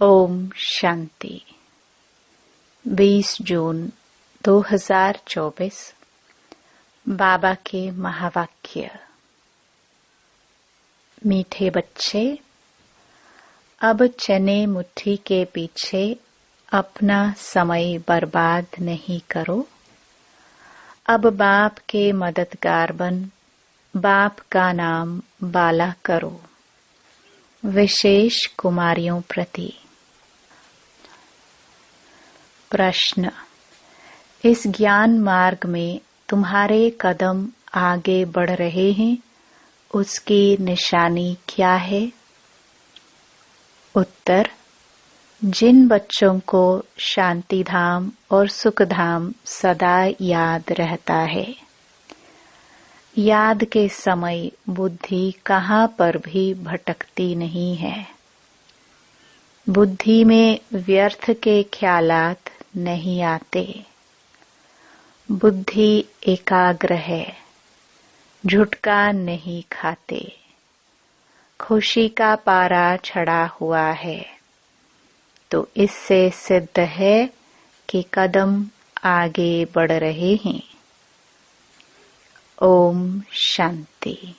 ओम शांति। 20 जून 2024 बाबा के महावाक्य। मीठे बच्चे, अब चने मुट्ठी के पीछे अपना समय बर्बाद नहीं करो। अब बाप के मददगार बन बाप का नाम बाला करो। विशेष कुमारियों प्रति प्रश्न। इस ज्ञान मार्ग में तुम्हारे कदम आगे बढ़ रहे हैं, उसकी निशानी क्या है? उत्तर। जिन बच्चों को शांति धाम और सुख धाम सदा याद रहता है। याद के समय बुद्धि कहाँ पर भी भटकती नहीं है। बुद्धि में व्यर्थ के ख्यालात नहीं आते। बुद्धि एकाग्र है, झुटका नहीं खाते। खुशी का पारा चढ़ा हुआ है, तो इससे सिद्ध है कि कदम आगे बढ़ रहे हैं। ओम शांति।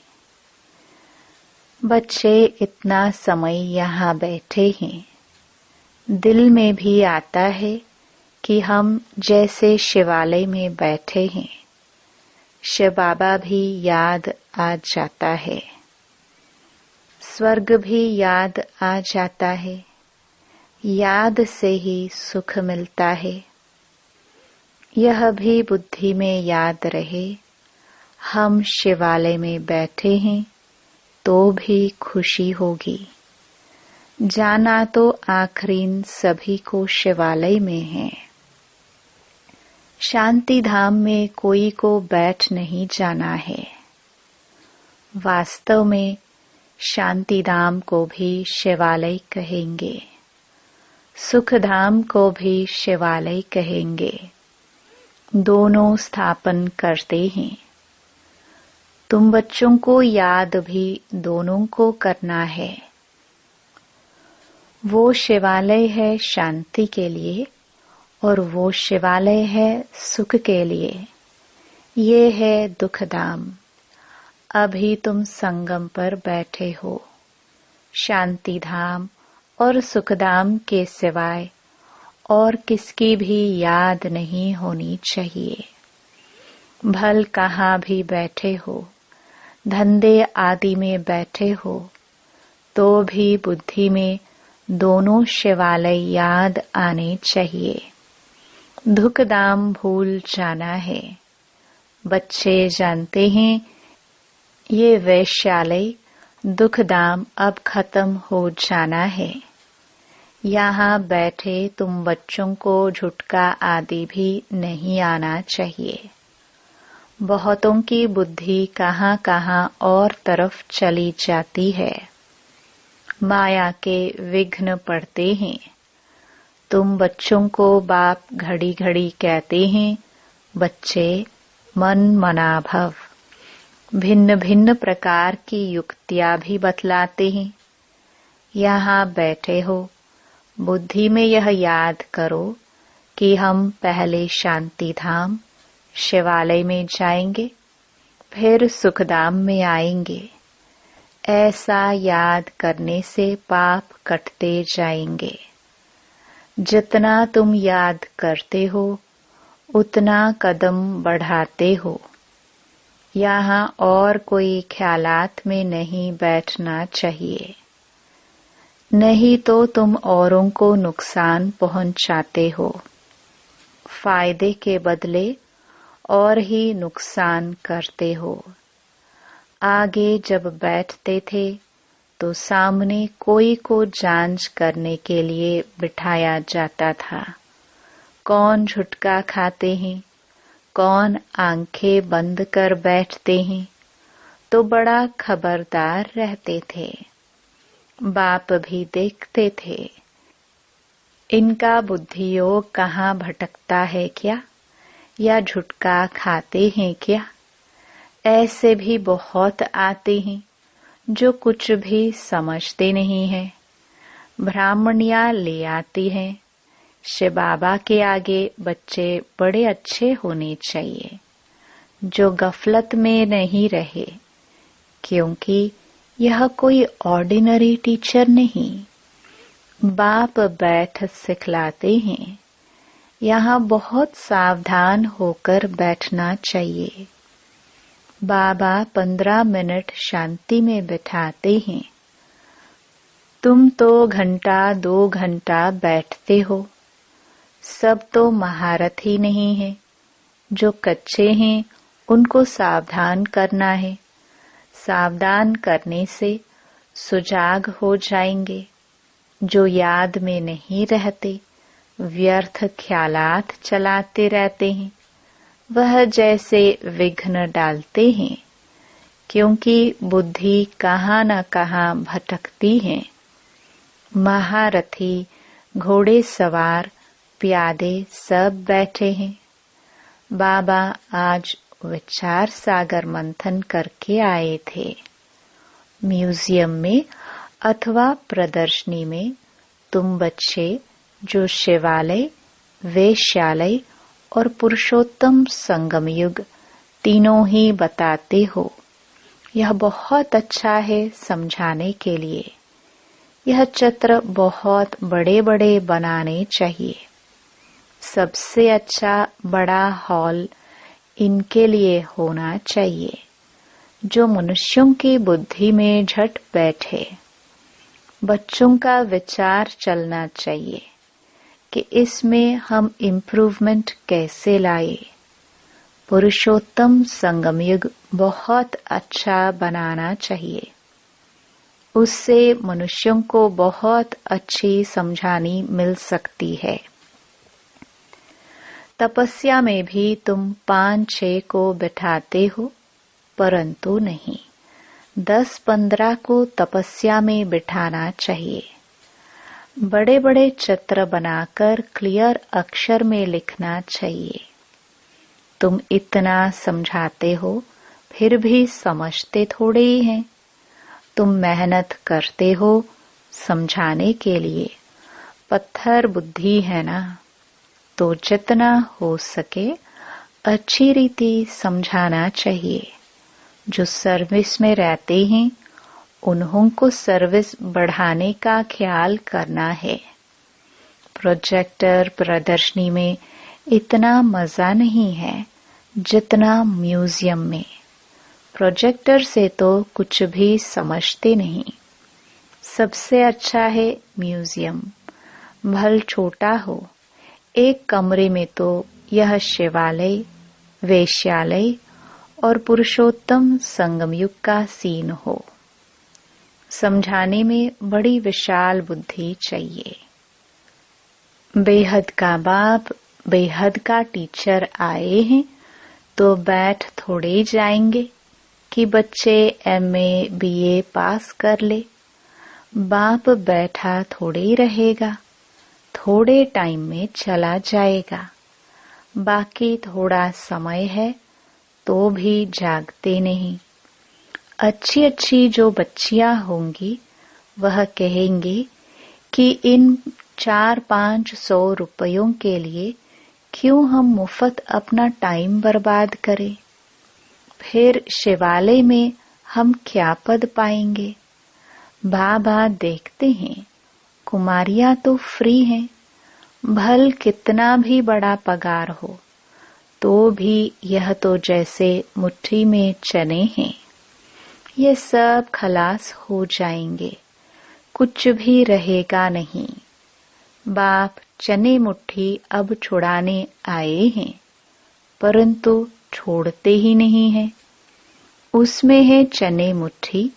बच्चे इतना समय यहाँ बैठे हैं, दिल में भी आता है कि हम जैसे शिवालय में बैठे हैं। शिव बाबा भी याद आ जाता है, स्वर्ग भी याद आ जाता है। याद से ही सुख मिलता है। यह भी बुद्धि में याद रहे, हम शिवालय में बैठे हैं तो भी खुशी होगी। जाना तो आखिरीन सभी को शिवालय में है। शांति धाम में कोई को बैठ नहीं जाना है। वास्तव में शांति धाम को भी शिवालय कहेंगे, सुख धाम को भी शिवालय कहेंगे। दोनों स्थापन करते हैं। तुम बच्चों को याद भी दोनों को करना है। वो शिवालय है शांति के लिए और वो शिवालय है सुख के लिए। ये है दुख धाम। अभी तुम संगम पर बैठे हो। शांति धाम और सुख धाम के सिवाय और किसकी भी याद नहीं होनी चाहिए। भल कहाँ भी बैठे हो, धंधे आदि में बैठे हो, तो भी बुद्धि में दोनों शिवालय याद आने चाहिए। दुख दाम भूल जाना है। बच्चे जानते हैं ये वैश्यालय दुख दाम अब खत्म हो जाना है। यहाँ बैठे तुम बच्चों को झुटका आदि भी नहीं आना चाहिए। बहुतों की बुद्धि कहाँ कहाँ और तरफ चली जाती है। माया के विघ्न पड़ते हैं। तुम बच्चों को बाप घड़ी घड़ी कहते हैं, बच्चे मन मना भव। भिन्न भिन्न प्रकार की युक्तियां भी बतलाते हैं। यहाँ बैठे हो, बुद्धि में यह याद करो कि हम पहले शांति धाम शिवालय में जाएंगे, फिर सुखधाम में आएंगे। ऐसा याद करने से पाप कटते जाएंगे। जितना तुम याद करते हो उतना कदम बढ़ाते हो। यहाँ और कोई ख्यालात में नहीं बैठना चाहिए, नहीं तो तुम औरों को नुकसान पहुंचाते हो। फायदे के बदले और ही नुकसान करते हो। आगे जब बैठते थे तो सामने कोई को जांच करने के लिए बिठाया जाता था। कौन झुटका खाते हैं, कौन आंखें बंद कर बैठते हैं, तो बड़ा खबरदार रहते थे। बाप भी देखते थे। इनका बुद्धि योग कहाँ भटकता है क्या, या झुटका खाते हैं क्या? ऐसे भी बहुत आते हैं जो कुछ भी समझते नहीं है। ब्राह्मणियां ले आती हैं। शिव बाबा के आगे बच्चे बड़े अच्छे होने चाहिए, जो गफलत में नहीं रहे, क्योंकि यह कोई ऑर्डिनरी टीचर नहीं। बाप बैठ सिखलाते हैं। यहाँ बहुत सावधान होकर बैठना चाहिए। बाबा 15 मिनट शांति में बिठाते हैं। तुम तो घंटा 2 घंटा बैठते हो। सब तो महारथी नहीं है। जो कच्चे हैं उनको सावधान करना है। सावधान करने से सुजाग हो जाएंगे। जो याद में नहीं रहते, व्यर्थ ख्यालात चलाते रहते हैं, वह जैसे विघ्न डालते हैं, क्योंकि बुद्धि कहाँ न कहाँ भटकती है। महारथी, घोड़े सवार, प्यादे सब बैठे हैं। बाबा आज विचार सागर मंथन करके आए थे। म्यूजियम में अथवा प्रदर्शनी में तुम बच्चे जो शिवालय, वेश्यालय और पुरुषोत्तम संगम युग तीनों ही बताते हो। यह बहुत अच्छा है समझाने के लिए। यह चित्र बहुत बड़े बड़े बनाने चाहिए। सबसे अच्छा बड़ा हॉल इनके लिए होना चाहिए, जो मनुष्यों की बुद्धि में झट बैठे। बच्चों का विचार चलना चाहिए कि इसमें हम इम्प्रूवमेंट कैसे लाए। पुरुषोत्तम संगम युग बहुत अच्छा बनाना चाहिए। उससे मनुष्यों को बहुत अच्छी समझानी मिल सकती है। तपस्या में भी तुम 5-6 को बिठाते हो, परंतु नहीं, 10-15 को तपस्या में बिठाना चाहिए। बड़े बड़े चित्र बनाकर क्लियर अक्षर में लिखना चाहिए। तुम इतना समझाते हो, फिर भी समझते थोड़े ही हैं। तुम मेहनत करते हो समझाने के लिए। पत्थर बुद्धि है ना, तो जितना हो सके अच्छी रीति समझाना चाहिए। जो सर्विस में रहते हैं उन्हों को सर्विस बढ़ाने का ख्याल करना है। प्रोजेक्टर प्रदर्शनी में इतना मजा नहीं है जितना म्यूजियम में। प्रोजेक्टर से तो कुछ भी समझते नहीं। सबसे अच्छा है म्यूजियम, भल छोटा हो। एक कमरे में तो यह शिवालय, वेश्यालय और पुरुषोत्तम संगम युग का सीन हो। समझाने में बड़ी विशाल बुद्धि चाहिए। बेहद का बाप, बेहद का टीचर आए हैं, तो बैठ थोड़े जाएंगे कि बच्चे MA BA पास कर ले। बाप बैठा थोड़े ही रहेगा, थोड़े टाइम में चला जाएगा। बाकी थोड़ा समय है तो भी जागते नहीं। अच्छी अच्छी जो बच्चियां होंगी वह कहेंगी कि इन 400-500 रुपयों के लिए क्यों हम मुफ्त अपना टाइम बर्बाद करें। फिर शिवालय में हम क्या पद पाएंगे। बाबा देखते हैं कुमारियां तो फ्री हैं, भल कितना भी बड़ा पगार हो तो भी यह तो जैसे मुट्ठी में चने हैं। ये सब खलास हो जाएंगे, कुछ भी रहेगा नहीं। बाप चने मुट्ठी अब छुड़ाने आए हैं, परंतु छोड़ते ही नहीं हैं। उसमें है चने मुट्ठी,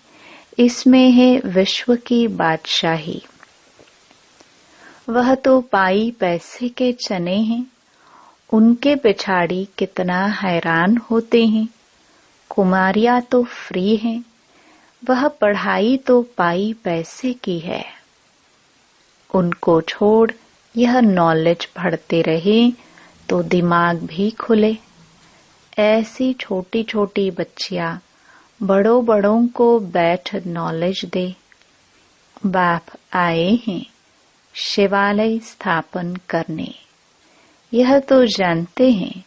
इसमें है विश्व की बादशाही। वह तो पाई पैसे के चने हैं, उनके पिछाड़ी कितना हैरान होते हैं। कुमारियां तो फ्री हैं, वह पढ़ाई तो पाई पैसे की है। उनको छोड़ यह नॉलेज पढ़ते रहे तो दिमाग भी खुले। ऐसी छोटी छोटी बच्चियां बड़ों बड़ों को बैठ नॉलेज दे। बाप आए हैं, शिवालय स्थापन करने। यह तो जानते हैं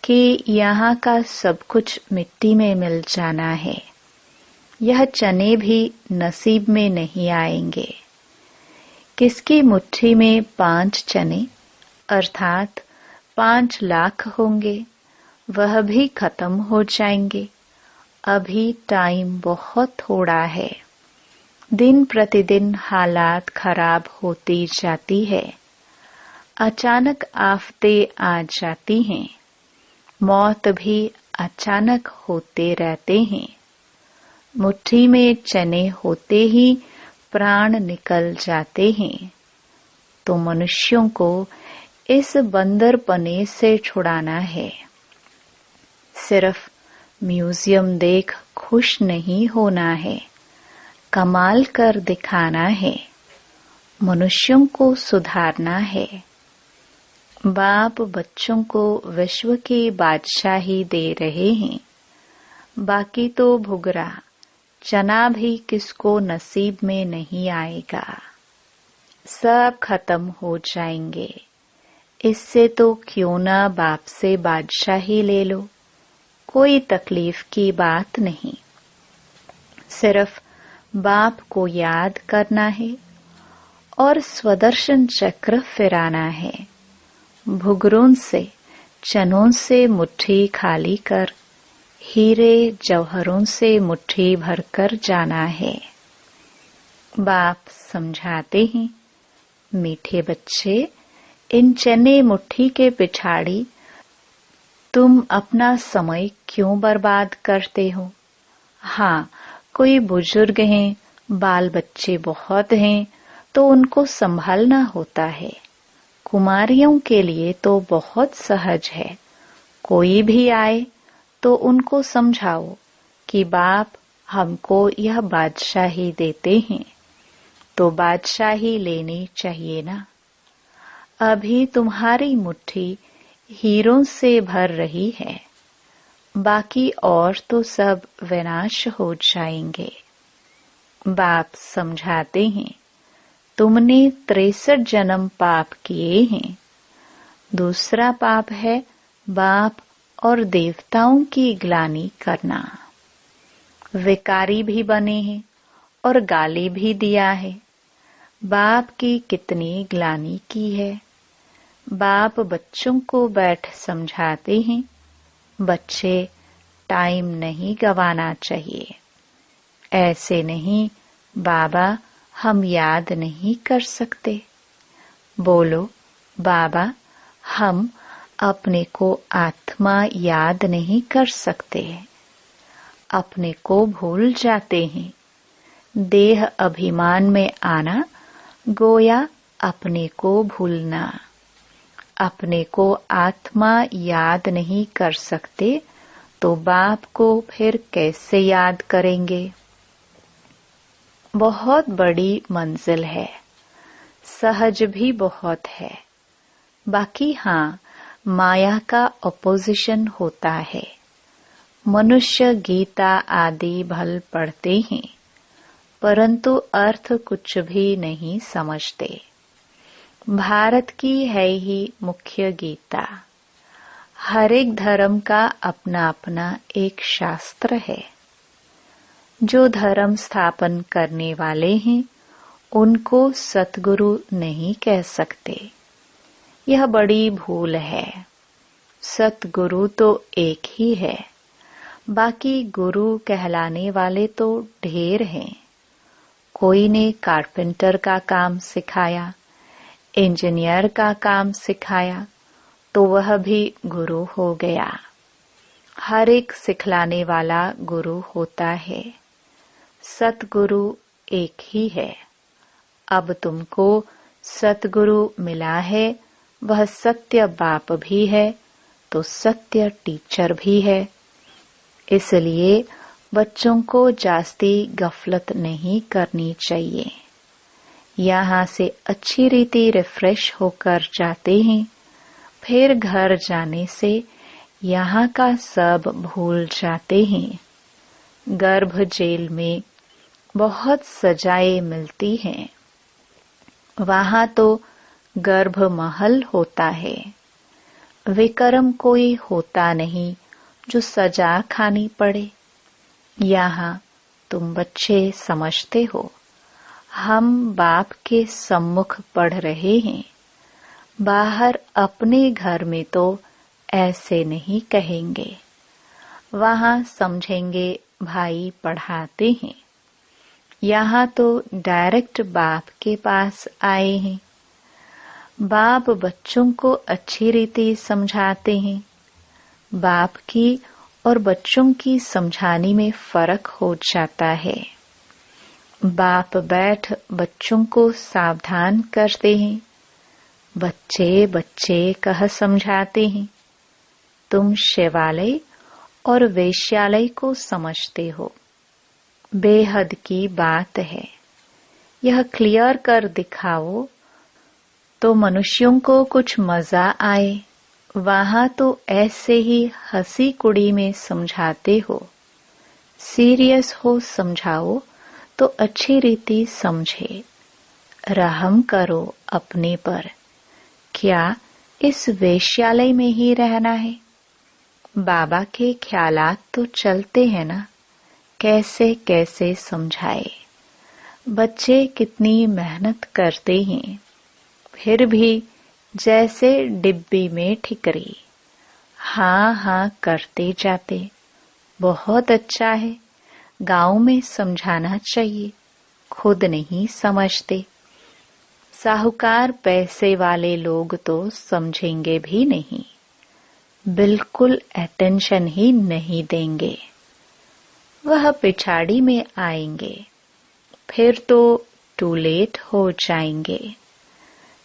कि यहाँ का सब कुछ मिट्टी में मिल जाना है। यह चने भी नसीब में नहीं आएंगे। किसकी मुट्ठी में 5 चने अर्थात 5 लाख होंगे, वह भी खत्म हो जाएंगे। अभी टाइम बहुत थोड़ा है। दिन प्रतिदिन हालात खराब होती जाती है। अचानक आफतें आ जाती हैं। मौत भी अचानक होते रहते हैं। मुट्ठी में चने होते ही प्राण निकल जाते हैं। तो मनुष्यों को इस बंदरपने से छुड़ाना है। सिर्फ म्यूजियम देख खुश नहीं होना है, कमाल कर दिखाना है। मनुष्यों को सुधारना है। बाप बच्चों को विश्व की बादशाही दे रहे हैं। बाकी तो भुगरा चना भी किसको नसीब में नहीं आएगा। सब खत्म हो जाएंगे। इससे तो क्यों ना बाप से बादशाही ले लो, कोई तकलीफ की बात नहीं। सिर्फ बाप को याद करना है और स्वदर्शन चक्र फिराना है। भुगरों से चनों से मुट्ठी खाली कर, हीरे जौहरों से मुट्ठी भरकर जाना है। बाप समझाते हैं, मीठे बच्चे, इन चने मुट्ठी के पिछाड़ी तुम अपना समय क्यों बर्बाद करते हो? हाँ, कोई बुजुर्ग हैं, बाल बच्चे बहुत हैं, तो उनको संभालना होता है। कुमारियों के लिए तो बहुत सहज है। कोई भी आए तो उनको समझाओ कि बाप हमको यह बादशाही देते हैं, तो बादशाही लेनी चाहिए ना। अभी तुम्हारी मुट्ठी हीरों से भर रही है, बाकी और तो सब विनाश हो जाएंगे। बाप समझाते हैं, तुमने 63 जन्म पाप किए हैं। दूसरा पाप है बाप और देवताओं की ग्लानि करना। विकारी भी बने हैं और गाली भी दिया है। बाप की कितनी ग्लानि की है। बाप बच्चों को बैठ समझाते हैं, बच्चे टाइम नहीं गंवाना चाहिए। ऐसे नहीं, बाबा हम याद नहीं कर सकते। बोलो, बाबा हम अपने को आत्मा याद नहीं कर सकते। अपने को भूल जाते हैं। देह अभिमान में आना गोया अपने को भूलना। अपने को आत्मा याद नहीं कर सकते तो बाप को फिर कैसे याद करेंगे? बहुत बड़ी मंजिल है, सहज भी बहुत है। बाकी हाँ, माया का अपोजिशन होता है। मनुष्य गीता आदि भल पढ़ते हैं, परंतु अर्थ कुछ भी नहीं समझते। भारत की है ही मुख्य गीता। हर एक धर्म का अपना अपना एक शास्त्र है। जो धर्म स्थापन करने वाले हैं, उनको सतगुरु नहीं कह सकते। यह बड़ी भूल है। सतगुरु तो एक ही है, बाकी गुरु कहलाने वाले तो ढेर हैं। कोई ने कारपेंटर का काम सिखाया, इंजीनियर का काम सिखाया, तो वह भी गुरु हो गया। हर एक सिखलाने वाला गुरु होता है। सतगुरु एक ही है। अब तुमको सतगुरु मिला है, वह सत्य बाप भी है तो सत्य टीचर भी है। इसलिए बच्चों को जास्ती गफलत नहीं करनी चाहिए। यहाँ से अच्छी रीति रिफ्रेश होकर जाते हैं, फिर घर जाने से यहाँ का सब भूल जाते हैं। गर्भ जेल में बहुत सजाएं मिलती हैं। वहां तो गर्भ महल होता है, विक्रम कोई होता नहीं जो सजा खानी पड़े। यहाँ तुम बच्चे समझते हो, हम बाप के सम्मुख पढ़ रहे हैं। बाहर अपने घर में तो ऐसे नहीं कहेंगे, वहां समझेंगे भाई पढ़ाते हैं। यहाँ तो डायरेक्ट बाप के पास आए हैं। बाप बच्चों को अच्छी रीति समझाते हैं। बाप की और बच्चों की समझाने में फर्क हो जाता है। बाप बैठ बच्चों को सावधान करते हैं। बच्चे बच्चे कह समझाते हैं। तुम शिवालय और वेश्यालय को समझते हो, बेहद की बात है। यह क्लियर कर दिखाओ तो मनुष्यों को कुछ मजा आए। वहां तो ऐसे ही हंसी कुड़ी में समझाते हो। सीरियस हो समझाओ तो अच्छी रीति समझे। रहम करो अपने पर। क्या इस वेश्यालय में ही रहना है? बाबा के ख्यालात तो चलते हैं ना, कैसे कैसे समझाए। बच्चे कितनी मेहनत करते हैं, फिर भी जैसे डिब्बी में ठिकरी, हाँ हाँ करते जाते। बहुत अच्छा है, गांव में समझाना चाहिए, खुद नहीं समझते। साहूकार पैसे वाले लोग तो समझेंगे भी नहीं, बिल्कुल अटेंशन ही नहीं देंगे। वह पिछाड़ी में आएंगे, फिर तो टू लेट हो जाएंगे।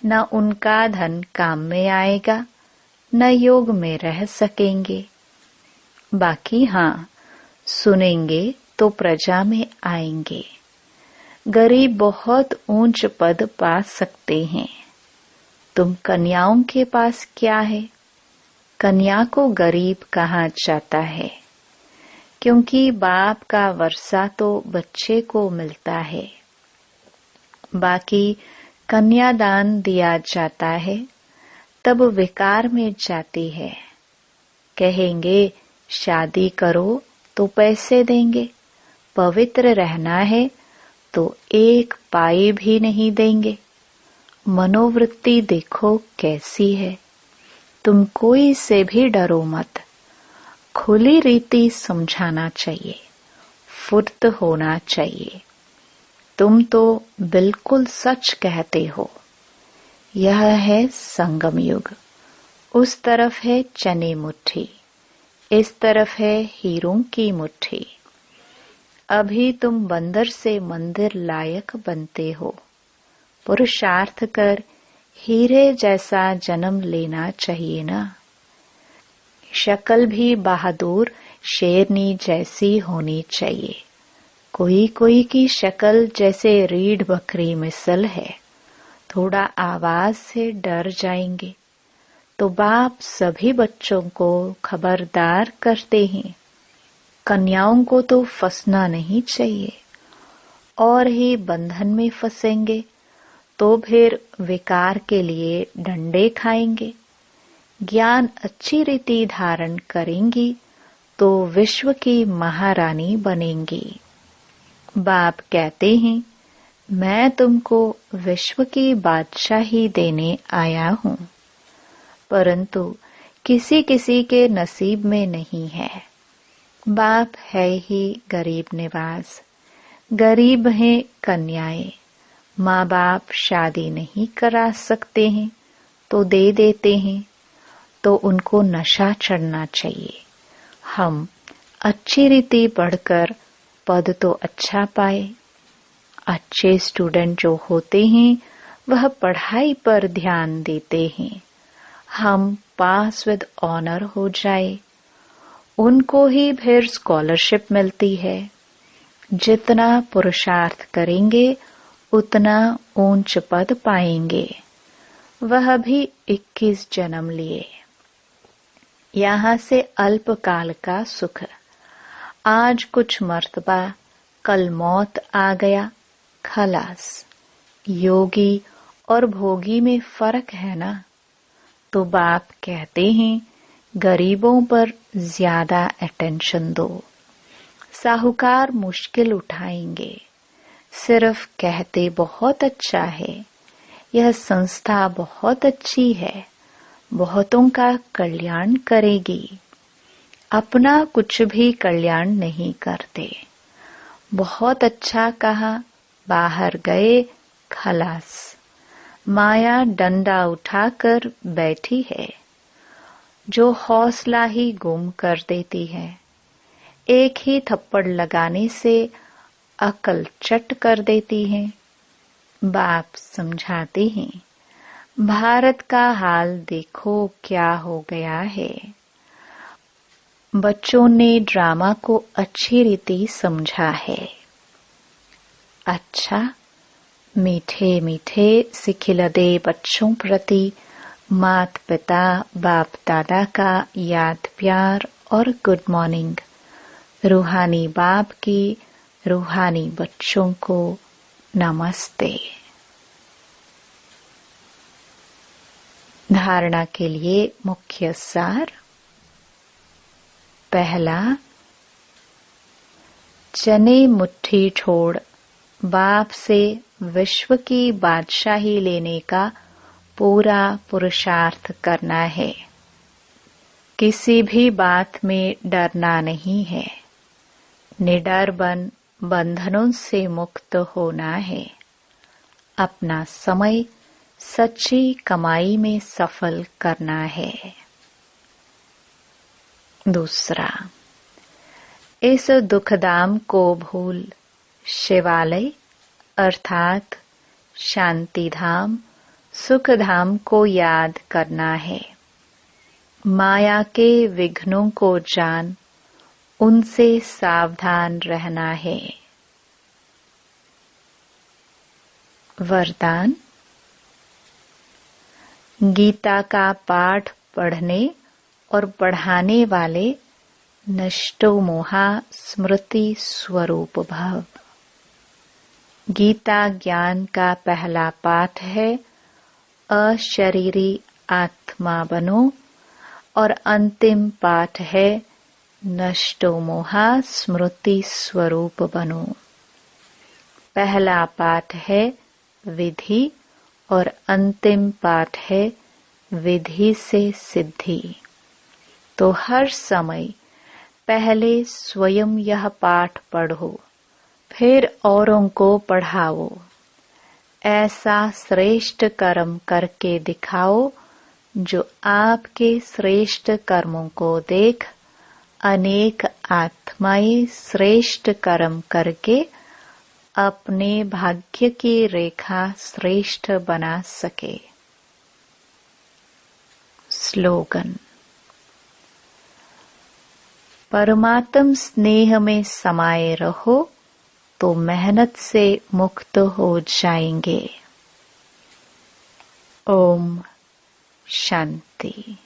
न उनका धन काम में आएगा, न योग में रह सकेंगे। बाकी हाँ, सुनेंगे तो प्रजा में आएंगे। गरीब बहुत ऊंच पद पा सकते हैं। तुम कन्याओं के पास क्या है? कन्या को गरीब कहा जाता है, क्योंकि बाप का वर्षा तो बच्चे को मिलता है। बाकी कन्यादान दिया जाता है, तब विकार में जाती है। कहेंगे शादी करो तो पैसे देंगे, पवित्र रहना है तो एक पाई भी नहीं देंगे। मनोवृत्ति देखो कैसी है। तुम कोई से भी डरो मत। खुली रीति समझाना चाहिए, फुर्त होना चाहिए। तुम तो बिल्कुल सच कहते हो। यह है संगम युग। उस तरफ है चने मुट्ठी, इस तरफ है हीरों की मुट्ठी। अभी तुम बंदर से मंदिर लायक बनते हो। पुरुषार्थ कर हीरे जैसा जन्म लेना चाहिए ना। शक्ल भी बहादुर शेरनी जैसी होनी चाहिए। कोई कोई की शक्ल जैसे रीढ़ बकरी मिसल है, थोड़ा आवाज से डर जाएंगे। तो बाप सभी बच्चों को खबरदार करते हैं। कन्याओं को तो फंसना नहीं चाहिए, और ही बंधन में फंसेंगे तो फिर विकार के लिए डंडे खाएंगे। ज्ञान अच्छी रीति धारण करेंगी तो विश्व की महारानी बनेंगी। बाप कहते हैं, मैं तुमको विश्व की बादशाही देने आया हूँ, परंतु किसी किसी के नसीब में नहीं है। बाप है ही गरीब निवास। गरीब हैं कन्याएं। माँ बाप शादी नहीं करा सकते हैं तो दे देते हैं, तो उनको नशा चढ़ना चाहिए। हम अच्छी रीति पढ़कर पद तो अच्छा पाए। अच्छे स्टूडेंट जो होते हैं वह पढ़ाई पर ध्यान देते हैं। हम पास विद ऑनर हो जाए, उनको ही फिर स्कॉलरशिप मिलती है। जितना पुरुषार्थ करेंगे उतना ऊंच पद पाएंगे। वह भी 21 जन्म लिए। यहाँ से अल्पकाल का सुख। आज कुछ मर्तबा, कल मौत आ गया, खलास। योगी और भोगी में फर्क है ना। तो बाप कहते हैं गरीबों पर ज्यादा अटेंशन दो। साहूकार मुश्किल उठाएंगे, सिर्फ कहते बहुत अच्छा है, यह संस्था बहुत अच्छी है, बहुतों का कल्याण करेगी, अपना कुछ भी कल्याण नहीं करते। बहुत अच्छा कहा, बाहर गए खलास। माया डंडा उठाकर बैठी है, जो हौसला ही गुम कर देती है। एक ही थप्पड़ लगाने से अकल चट कर देती है। बाप समझाते हैं, भारत का हाल देखो क्या हो गया है। बच्चों ने ड्रामा को अच्छी रीति समझा है। अच्छा, मीठे मीठे सिखिलदे बच्चों प्रति माता पिता बाप दादा का याद प्यार और गुड मॉर्निंग। रूहानी बाप की रूहानी बच्चों को नमस्ते। धारणा के लिए मुख्य सार। पहला, चने मुट्ठी छोड़ बाप से विश्व की बादशाही लेने का पूरा पुरुषार्थ करना है। किसी भी बात में डरना नहीं है। निडर बन बंधनों से मुक्त होना है। अपना समय सच्ची कमाई में सफल करना है। दूसरा, इस दुखधाम को भूल शिवालय अर्थात शांति धाम सुख धाम को याद करना है। माया के विघ्नों को जान उनसे सावधान रहना है। वरदान। गीता का पाठ पढ़ने और पढ़ाने वाले नष्टो मोहा स्मृति स्वरूप भव। गीता ज्ञान का पहला पाठ है, अशरीरी आत्मा बनो, और अंतिम पाठ है, नष्टो मोहा स्मृति स्वरूप बनो। पहला पाठ है विधि और अंतिम पाठ है विधि से सिद्धि। तो हर समय पहले स्वयं यह पाठ पढ़ो, फिर औरों को पढ़ाओ। ऐसा श्रेष्ठ कर्म करके दिखाओ जो आपके श्रेष्ठ कर्मों को देख अनेक आत्माएं श्रेष्ठ कर्म करके अपने भाग्य की रेखा श्रेष्ठ बना सके। स्लोगन। परमात्म स्नेह में समाये रहो तो मेहनत से मुक्त हो जाएंगे। ओम शांति।